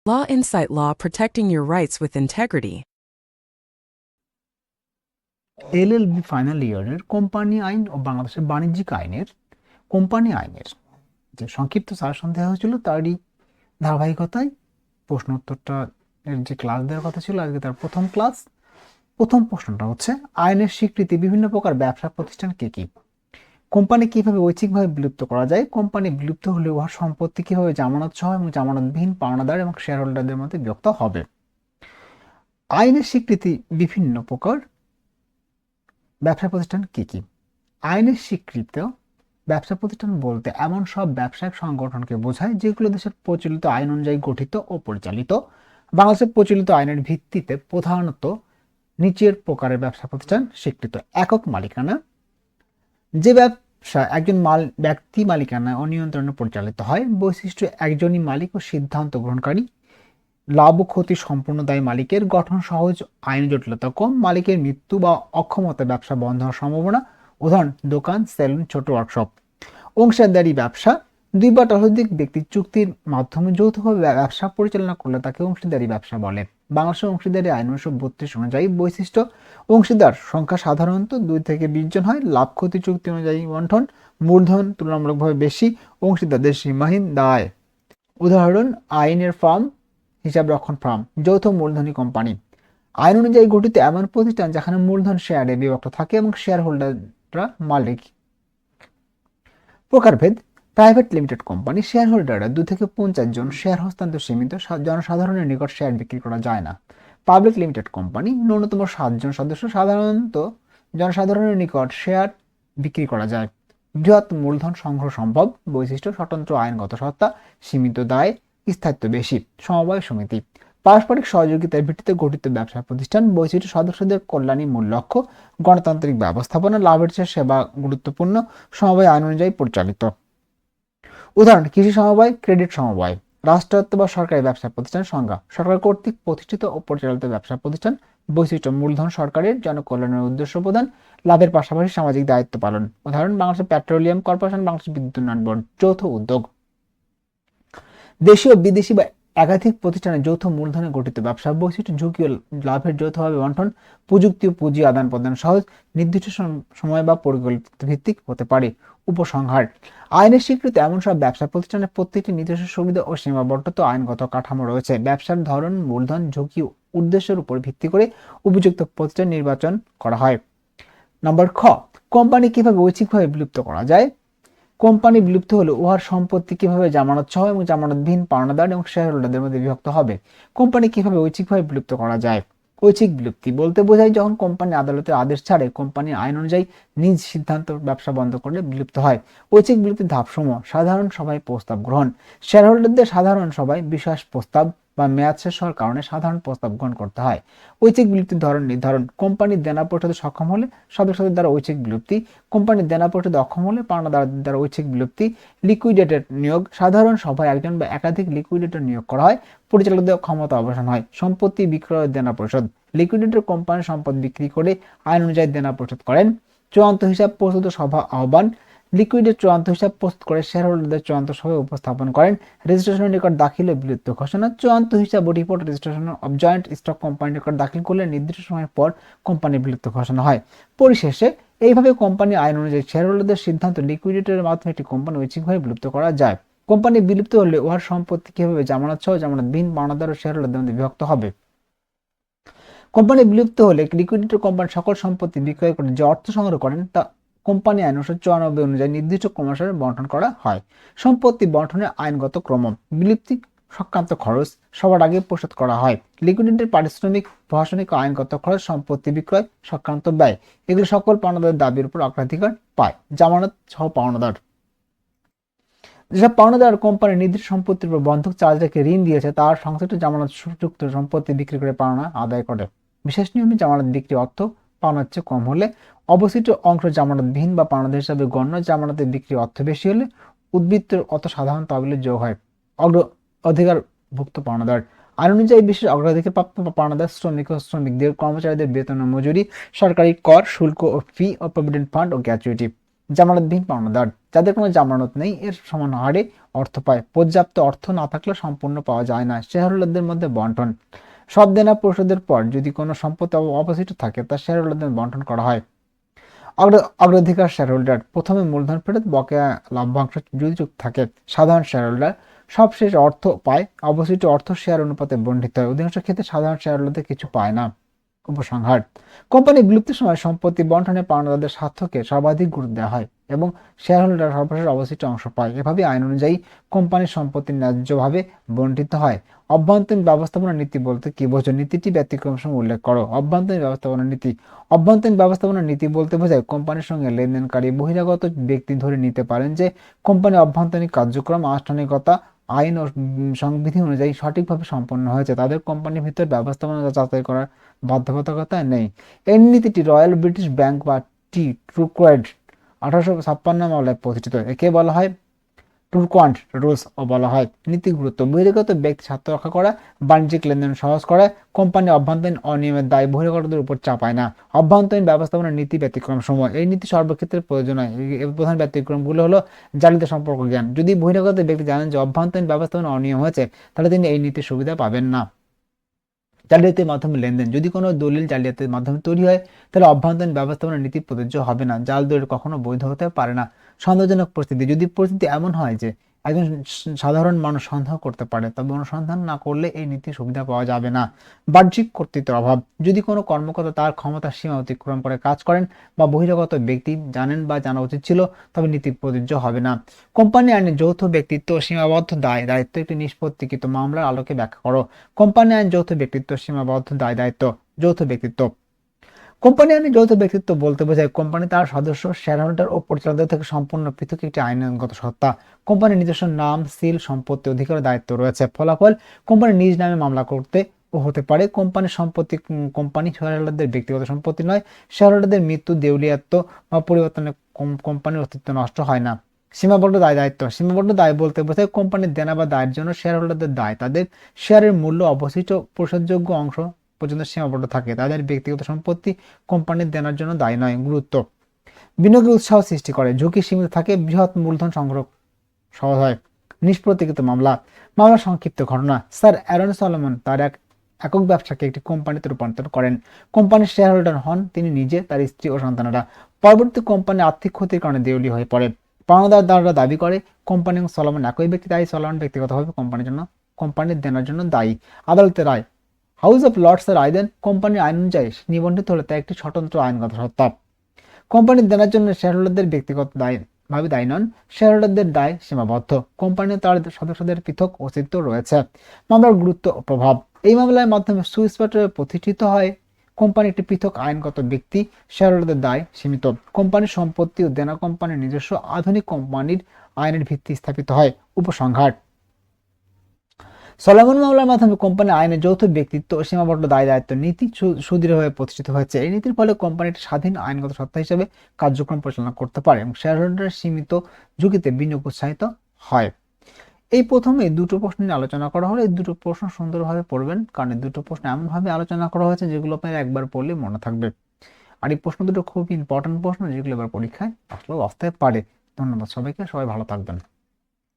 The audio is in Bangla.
Law Insight Law, protecting your rights with integrity. LLB final ইয়ারের কোম্পানি আইন ও বাংলাদেশের বাণিজ্যিক আইনের কোম্পানি আইনের যে সংক্ষিপ্ত সাজেশন দেওয়া হয়েছিল তারই ধারাবাহিকতায় প্রশ্নোত্তরটা এর যে ক্লাস দেওয়ার কথা ছিল আজকে তার প্রথম ক্লাস। প্রথম প্রশ্নটা হচ্ছে, আইনের স্বীকৃতি বিভিন্ন প্রকার ব্যবসা প্রতিষ্ঠান কি কি? কোম্পানি কিভাবে ঐচ্ছিকভাবে বিলুপ্ত করা যায়? কোম্পানি বিলুপ্ত হলে উহার সম্পত্তি কিভাবে জামানত সহ এবং জামানতবিহীন পাওনাদার এবং শেয়ার হোল্ডারদের মধ্যে বিভক্ত হবে? আইনের স্বীকৃতি বিভিন্ন প্রকার ব্যবসা প্রতিষ্ঠান কি কি? আইনের স্বীকৃত ব্যবসা প্রতিষ্ঠান বলতে এমন সব ব্যবসায়িক সংগঠনকে বোঝায় যেগুলো দেশের প্রচলিত আইন অনুযায়ী গঠিত ও পরিচালিত। বাংলাদেশের প্রচলিত আইনের ভিত্তিতে প্রধানত নিচের প্রকারের ব্যবসা প্রতিষ্ঠান স্বীকৃত: একক মালিকানা, যে ব্যবসা একজন ব্যক্তি মালিকানা ও নিয়ন্ত্রণে পরিচালিত হয়। বৈশিষ্ট্য: একজনই মালিক ও সিদ্ধান্ত গ্রহণকারী। লাভ ও ক্ষতি সম্পূর্ণ দায়ী মালিকের। গঠন সহজ, আইন জটিলতা কম। মালিকের মৃত্যু বা অক্ষমতা ব্যবসা বন্ধ হওয়ার সম্ভাবনা। উদাহরণ: দোকান, সেলুন, ছোট ওয়ার্কশপ। অংশীদারি ব্যবসা: দুই বা ততোধিক ব্যক্তি চুক্তির মাধ্যমে যৌথভাবে ব্যবসা পরিচালনা করলে তাকে অংশীদারি ব্যবসা বলে। বাংলাদেশের অংশীদারি আইন 1932 অনুযায়ী। বৈশিষ্ট্য: অংশীদার সংখ্যা সাধারণত 2 থেকে 20 জন হয়। লাভ ক্ষতি চুক্তি অনুযায়ী বন্টন। মূলধন তুলনামূলকভাবে বেশি। অংশীদারদের সীমাহীন দায়। উদাহরণ: আইনের ফার্ম, হিসাব রক্ষণ ফার্ম। যৌথ মূলধনী কোম্পানি: আইন অনুযায়ী গঠিত এমন প্রতিষ্ঠান যেখানে মূলধন শেয়ারে বিভক্ত থাকে এবং শেয়ার হোল্ডাররা মালিক। প্রকারভেদ: প্রাইভেট লিমিটেড কোম্পানি, শেয়ার হোল্ডাররা 2 থেকে 50 জন। শেয়ার হস্তান্তর সীমিত, জনসাধারণের নিকট শেয়ার বিক্রি করা যায় না। পাবলিক লিমিটেড কোম্পানি, ন্যূনতম 7 জন সদস্য, সাধারণত জনসাধারণের নিকট শেয়ার বিক্রি করা যায়। বৃহৎ মূলধন সংগ্রহ সম্ভব। বৈশিষ্ট্য: স্বতন্ত্র আইনগত সত্তা, সীমিত দায়, স্থায়িত্ব বেশি। সমবায় সমিতি: পারস্পরিক সহযোগিতার ভিত্তিতে গঠিত ব্যবসা প্রতিষ্ঠান। বৈশিষ্ট্য: সদস্যদের কল্যাণই মূল লক্ষ্য। গণতান্ত্রিক ব্যবস্থাপনা, লাভের চেয়ে সেবা গুরুত্বপূর্ণ। সমবায় আইন অনুযায়ী পরিচালিত। উদাহরণ: কৃষি সমবায়, ক্রেডিট সমবায়। রাষ্ট্রায়ত্ত বা সরকারি ব্যবসা প্রতিষ্ঠান সংজ্ঞা: সরকার কর্তৃক প্রতিষ্ঠিত ও পরিচালিত ব্যবসা প্রতিষ্ঠান। বৈশিষ্ট্য: মূলধন সরকারের, জনকল্যাণের উদ্দেশ্য প্রদান, লাভের পাশাপাশি সামাজিক দায়িত্ব পালন। উদাহরণ: বাংলাদেশ পেট্রোলিয়াম কর্পোরেশন, বাংলাদেশ বিদ্যুৎ উন্নয়ন বোর্ড। যৌথ উদ্যোগ: দেশীয় বিদেশি বা একাধিক প্রতিষ্ঠানের যৌথ মূলধনে গঠিত ব্যবসা। বৈশিষ্ট্য: ঝুঁকি ও লাভের যৌথভাবে বন্টন। প্রযুক্তি ও পুঁজি আদান প্রদান সহজ, নির্দিষ্ট সময় বা পরিকল্পিত ভিত্তিক হতে পারে। উপসংহার: আইনের স্বীকৃত এমন সব ব্যবসা প্রতিষ্ঠানের প্রত্যেকটি নিজস্ব সুবিধা ও সীমাবদ্ধতা আইনগত কাঠামো রয়েছে। ব্যবসার ধরন, মূলধন, ঝুঁকি, উদ্দেশ্যের উপর ভিত্তি করে উপযুক্ত প্রতিষ্ঠান নির্বাচন করা হয়। নম্বর খ, কোম্পানি কিভাবে ঐচ্ছিকভাবে বিলুপ্ত করা যায়? কোম্পানি বিলুপ্ত হলে উহার সম্পত্তি কিভাবে জামানত সহ এবং জামানতবিহীন পাওনাদার এবং শেয়ার হোল্ডারদের মধ্যে বিভক্ত হবে? কোম্পানি কিভাবে ঐচ্ছিকভাবে বিলুপ্ত করা যায়? ঐচ্ছিক বিলুপ্তি বলতে বোঝায় যখন কোম্পানি আদালতের আদেশ ছাড়ে কোম্পানির আইন অনুযায়ী নিজ সিদ্ধান্ত ব্যবসা বন্ধ করলে বিলুপ্ত হয়। ঐচ্ছিক বিলুপ্তির ধাপসমূহ: সাধারণ সভায় প্রস্তাব গ্রহণ, শেয়ার হোল্ডারদের সাধারণ সভায় বিশ্বাস প্রস্তাব বা মেয়াদ শেষ হওয়ার কারণে সাধারণ প্রস্তাব গ্রহণ করতে হয়। ঐচ্ছিক বিলুপ্তির ধরন নির্ধারণ: কোম্পানির দেনা পরিশোধে সক্ষম হলে সদস্যদের দ্বারা ঐচ্ছিক বিলুপ্তি। কোম্পানির দেনা পরিশোধে অক্ষম হলে পাওনাদারদের দ্বারা ঐচ্ছিক বিলুপ্তি। লিকুইডেটর নিয়োগ: সাধারণ সভায় একজন বা একাধিক লিকুইডেটর নিয়োগ করা হয়, পরিচালকদের ক্ষমতা অবসান হয়। সম্পত্তি বিক্রয়ের দেনা পরিশোধ: লিকুইডেটর কোম্পানির সম্পদ বিক্রি করে আইন অনুযায়ী দেনা পরিশোধ করেন। চূড়ান্ত হিসাব প্রস্তুত সভা আহ্বান: লিকুইডের চূড়ান্ত হিসাব প্রস্তুত করে শেয়ার হোল্ডারদের চূড়ান্ত সভায় উপস্থাপন করেন। রেজিস্ট্রেশনের নিকট দাখিল ও বিলুপ্ত ঘোষণা: চূড়ান্ত হিসাব ও report registration of joint stock কোম্পানির নিকট দাখিল করলে নির্দিষ্ট সময়ের পর কোম্পানি বিলুপ্ত ঘোষণা হয়। পরিশেষে এইভাবে কোম্পানি আইন অনুযায়ী শেয়ার হোল্ডারদের সিদ্ধান্ত লিকুইডেটরের মাধ্যমে একটি কোম্পানি ঐচ্ছিকভাবে বিলুপ্ত করা যায়। কোম্পানি বিলুপ্ত হলে উহার সম্পত্তি কিভাবে জামানত সহ জামানতবিহীন পাওনাদার ও শেয়ার হোল্ডারদের মধ্যে বিভক্ত হবে? কোম্পানি বিলুপ্ত হলে লিকুইডেটর কোম্পানির সকল সম্পত্তি বিক্রয় করে যে অর্থ সংগ্রহ করেন তা কোম্পানি আইন 1994 অনুযায়ী নির্দিষ্ট ক্রমানুসারে বন্টন করা হয়। সম্পত্তি বন্টনের আইনগত ক্রম: বিলুপ্তি সংক্রান্ত খরচ সবার আগে পরিশোধ করা হয়। লিকুইডেটর পারিশ্রমিক, প্রশাসনিক ও আইনগত খরচ, সম্পত্তি বিক্রয় সংক্রান্ত ব্যয়, এগুলো সকল পাওনাদারের দাবির উপর অগ্রাধিকার পায়। জামানত সহ পাওনাদার: যেসব পাওনাদার কোম্পানি নির্দিষ্ট সম্পত্তির উপর বন্ধক চার্জ রেখে ঋণ দিয়েছে তার সংশ্লিষ্ট জামানত যুক্ত সম্পত্তি বিক্রি করে পাওনা আদায় করে। বিশেষ নিয়মে জামানত বিক্রি অর্থ পাওনার চেয়ে কম হলে, অবশিষ্ট অংশ জামানতবিহীন বা পাওনাদার হিসাবে গণ্য। জামানতের বিক্রি অর্থ বেশি হলে উদ্বৃত্ত অর্থ সাধারণ তহবিলে যোগ হয়। অধিকারভুক্ত পাওনাদার: আইন অনুযায়ী বিশেষ অগ্রাধিকার প্রাপ্ত পাওনাদার শ্রমিক ও শ্রমিকদের, কর্মচারীদের বেতন ও মজুরি, সরকারি কর, শুল্ক ও ফি ও প্রভিডেন্ট ফান্ড ও গ্র্যাচুইটি। জামানতবিহীন পাওনাদার, যাদের কোনো জামানত নেই এর সমান হারে অর্থ পায়। পর্যাপ্ত অর্থ না থাকলে সম্পূর্ণ পাওয়া যায় না। শেয়ারহোল্ডারদের মধ্যে বন্টন, সব দেনা পরিশোধের পর যদি কোনো সম্পত্তি অবশিষ্ট থাকে তা শেয়ারহোল্ডারদের বন্টন করা হয়। অগ্রাধিকার শেয়ারহোল্ডার, প্রথমে মূলধন ফেরত, বকেয়া লভ্যাংশ যদি চুক্তি থাকে। সাধারণ শেয়ারহোল্ডার, সবশেষ অর্থ পায়, অবশিষ্ট অর্থ শেয়ার অনুপাতে বণ্টিত হয়। অধিকাংশ ক্ষেত্রে সাধারণ শেয়ারহোল্ডারদের কিছু পায় না। উপসংহার: কোম্পানি বিলুপ্তির সময় সম্পত্তি বন্টনে পাওনাদারদের স্বার্থকে সর্বাধিক গুরুত্ব দেওয়া হয় এবং শেয়ারহোল্ডার সর্বশেষ অবশিষ্ট অংশ পায়। এভাবে আইন অনুযায়ী কোম্পানির সম্পত্তি ন্যায্যভাবে বণ্টিত হয়। অভ্যন্তরীণ ব্যবস্থাপনা নীতি বলতে কি বোঝো? নীতিটি ব্যতিক্রম সময় উল্লেখ করো। অভ্যন্তরীণ ব্যবস্থাপনা নীতি। অভ্যন্তরীণ ব্যবস্থাপনা নীতি বলতে বোঝায় কোম্পানির সঙ্গে লেনদেনকারী বহিরাগত ব্যক্তি ধরে নিতে পারেন যে কোম্পানির অভ্যন্তরীণ কার্যক্রম আনুষ্ঠানিকতা আইন ও সংবিধি অনুযায়ী সঠিকভাবে সম্পন্ন হয়েছে। তাদের কোম্পানির ভিতর ব্যবস্থাপনা যাচাই করার বাধ্যবাধকতা নেই। এই নীতিটি রয়্যাল ব্রিটিশ ব্যাংক বা ট্রুকোয়েড 1856 মামলায় প্রতিষ্ঠিত। একে বলা হয় টুরকোয়ান্ট রুলস ও বলা হয়। নীতি গুরুত্ব: বহিরাগত ব্যক্তি স্বার্থ রক্ষা করা, বাণিজ্যিক লেনদেন সহজ করা, কোম্পানি অভ্যন্তরীণ অনিয়মের দায় বহিরাগতদের উপর চাপায় না। অভ্যন্তরীণ ব্যবস্থাপনার নীতি ব্যতিক্রম সমূহ। এই নীতি সর্বক্ষেত্রে প্রয়োজন হয়। এর প্রধান ব্যতিক্রমগুলো হলো জালিত সম্পর্ক জ্ঞান। যদি বহিরাগত ব্যক্তি জানেন যে অভ্যন্তরীণ ব্যবস্থাপনা অনিয়ম হয়েছে তাহলে তিনি এই নীতির সুবিধা পাবেন না। জালিয়াতির মাধ্যমে লেনদেন: যদি কোনো দলিল জালিয়াতির মাধ্যমে তৈরি হয় তাহলে অভ্যন্তরীণ ব্যবস্থাপনা নীতি প্রযোজ্য হবে না। জাল দলিল কখনো বৈধ হতে পারে না। সন্দেহজনক পরিস্থিতি: যদি পরিস্থিতি এমন হয় যে একজন সাধারণ মানুষ সন্দেহ করতে পারে তবে অনুসন্ধান না করলে এই নীতির সুবিধা পাওয়া যাবে না। বাহ্যিক কর্তৃত্বের অভাব: যদি কোনো কর্মকর্তা তার ক্ষমতার সীমা অতিক্রম করে কাজ করেন বা বহিরাগত ব্যক্তি জানেন বা জানা উচিত ছিল তবে নীতি প্রযোজ্য হবে না। কোম্পানি আইনে যৌথ ব্যক্তিত্ব ও সীমাবদ্ধ দায়িত্ব একটি নিষ্পত্তিকৃত মামলার আলোকে ব্যাখ্যা করো। কোম্পানি আইন যৌথ ব্যক্তিত্ব, সীমাবদ্ধ দায়িত্ব। যৌথ ব্যক্তিত্ব: কোম্পানি আইনে যৌথ ব্যক্তিত্ব বলতে বোঝায় কোম্পানি তার সদস্য, শেয়ারহোল্ডার ও পরিচালকদের থেকে সম্পূর্ণ পৃথক একটি আইনগত সত্তা। কোম্পানির নিজস্ব নাম, সিল, সম্পত্তি, অধিকার ও দায়িত্ব রয়েছে। ফলাফল: কোম্পানি নিজ নামে মামলা করতে ও হতে পারে। কোম্পানির সম্পত্তি কোম্পানি শেয়ারহোল্ডারদের ব্যক্তিগত সম্পত্তি নয়। শেয়ারহোল্ডারদের মৃত্যু, দেউলিয়াত্ব বা পরিবর্তনে কোম্পানির অস্তিত্ব নষ্ট হয় না। সীমাবদ্ধ দায়িত্ব: সীমাবদ্ধ দায় বলতে বোঝায় কোম্পানির দেনা বা দায়ের জন্য শেয়ারহোল্ডারদের দায় তাদের শেয়ারের মূল্য অবশিষ্ট পরিশোধযোগ্য অংশ পর্যন্ত সীমাবদ্ধ থাকে। তাদের ব্যক্তিগত সম্পত্তি কোম্পানির দেনার জন্য দায়ী নয়। গুরুত্ব: বিনিয়োগে উৎসাহ সৃষ্টি করে, ঝুঁকি সীমিত থাকে, বৃহৎ মূলধন সংগ্রহ সহজ হয়। নিষ্প্রতিকৃত মামলা। মামলার সংক্ষিপ্ত ঘটনা: স্যার অ্যারন সলোমন তার একক ব্যবসাকে একটি কোম্পানিতে রূপান্তর করেন। কোম্পানির শেয়ারহোল্ডার হন তিনি নিজে, তার স্ত্রী ও সন্তানেরা। পরবর্তী কোম্পানি আর্থিক ক্ষতির কারণে দেউলি হয়ে পড়ে। পাওনাদাররা দাবি করে কোম্পানি এবং সলোমন একই ব্যক্তি, তাই সলোমন ব্যক্তিগতভাবে কোম্পানির দেনার জন্য দায়ী। আদালতের রায়: হাউস অফ লর্ডসের রায় দেন কোম্পানির আইন অনুযায়ী নিবন্ধিত হলে তা একটি স্বতন্ত্র আইনগত সত্তা। কোম্পানির দেনার জন্য শেয়ারহোল্ডারদের ব্যক্তিগত ভাবে দায়ী নন। শেয়ারহোল্ডারদের দায় সীমাবদ্ধ। কোম্পানি তার সদস্যদের পৃথক অস্তিত্ব রয়েছে। মামলার গুরুত্ব ও প্রভাব: এই মামলার মাধ্যমে সুস্পষ্টভাবে প্রতিষ্ঠিত হয় কোম্পানি একটি পৃথক আইনগত ব্যক্তি। শেয়ারহোল্ডারদের দায় সীমিত। কোম্পানির সম্পত্তি ও দেনা কোম্পানির নিজস্ব। আধুনিক কোম্পানির আইনের ভিত্তি স্থাপিত হয়। উপসংহার: সলোমন মামলার মাধ্যমে কোম্পানি আইনে যৌথ ব্যক্তিত্ব ও সীমাবদ্ধ দায়িত্ব নীতি সুদৃঢ়ভাবে প্রতিষ্ঠিত হয়েছে। এই নীতির ফলে কোম্পানিটি স্বাধীন আইনগত সত্তা হিসেবে কার্যক্রম পরিচালনা করতে পারে এবং শেয়ারহোল্ডারের সীমিত ঝুঁকিতে বিনিয়োগ উৎসাহিত হয়। এই প্রথমে দুটো প্রশ্ন নিয়ে আলোচনা করা হলো। এই দুটো প্রশ্ন সুন্দরভাবে পড়বেন, কারণ এই দুটো প্রশ্ন এমনভাবে আলোচনা করা হয়েছে যেগুলো আপনার একবার পড়লে মনে থাকবে। আর এই প্রশ্ন দুটো খুব ইম্পর্টেন্ট প্রশ্ন যেগুলো এবার পরীক্ষায় আসলেও আসতে পারে। ধন্যবাদ সবাইকে, সবাই ভালো থাকবেন।